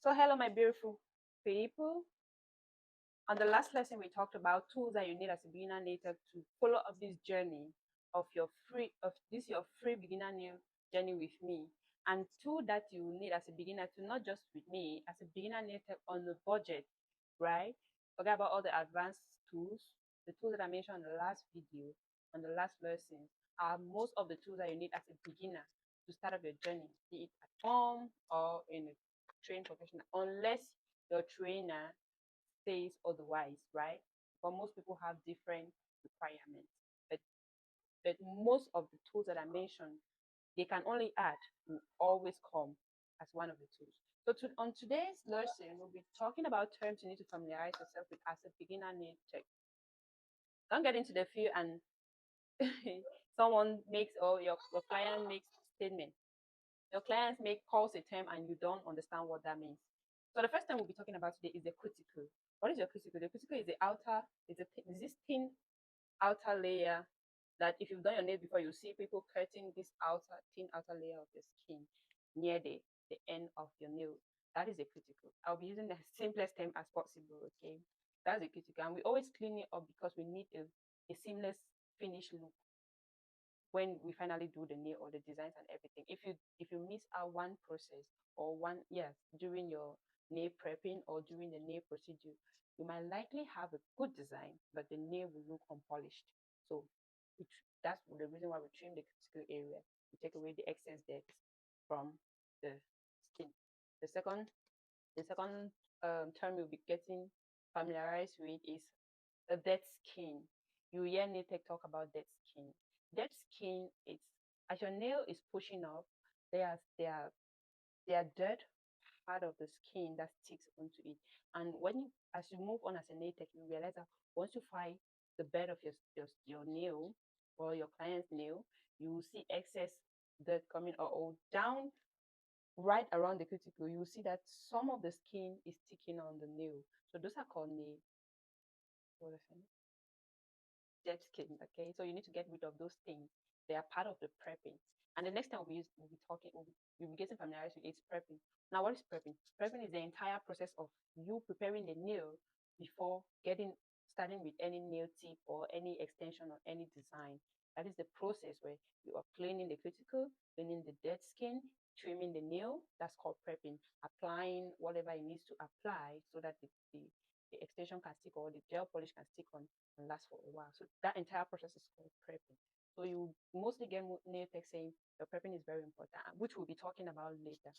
So hello, my beautiful people. On the last lesson, we talked about tools that you need as a beginner native to follow up this journey of your free beginner nail journey with me, and tool that you need as a beginner to not just with me as a beginner native on the budget, right? Forget about all the advanced tools. The tools that I mentioned on the last video, on the last lesson, are most of the tools that you need as a beginner to start up your journey, be it at home or in a trained professional, unless your trainer says otherwise, right? But most people have different requirements. But most of the tools that I mentioned, they can only add, will always come as one of the tools. So on today's lesson, we'll be talking about terms you need to familiarize yourself with as a beginner nail tech. Don't get into the field and someone makes or your client makes a statement. Your clients make calls a term and you don't understand what that means. So the first thing we'll be talking about today is the cuticle. What is your cuticle? The cuticle is the outer, is this thin outer layer that if you've done your nails before, you see people cutting this thin outer layer of your skin near the end of your nail. That is a cuticle. I'll be using the simplest term as possible, okay? That's a cuticle. And we always clean it up because we need a seamless finish look when we finally do the nail or the designs and everything. If you miss out one process or one during your nail prepping or during the nail procedure, you might likely have a good design, but the nail will look unpolished. So that's the reason why we trim the cuticle area to take away the excess dirt from the skin. The second term you'll be getting familiarized with is a dead skin. You hear nail talk about dead skin. Dead skin is as your nail is pushing up, there are dirt part of the skin that sticks onto it. And as you move on as a nail tech, you realize that once you find the bed of your nail or your client's nail, you will see excess dirt coming or down right around the cuticle. You will see that some of the skin is sticking on the nail. So those are called nail. Dead skin. Okay, so you need to get rid of those things. They are part of the prepping. And the next time we'll be talking, we'll be getting familiarized with is prepping. Now, what is prepping? Prepping is the entire process of you preparing the nail before starting with any nail tip or any extension or any design. That is the process where you are cleaning the cuticle, cleaning the dead skin, trimming the nail. That's called prepping. Applying whatever it needs to apply so that the extension can stick or the gel polish can stick on and last for a while. So that entire process is called prepping. So you mostly get nail tech saying your prepping is very important, which we'll be talking about later.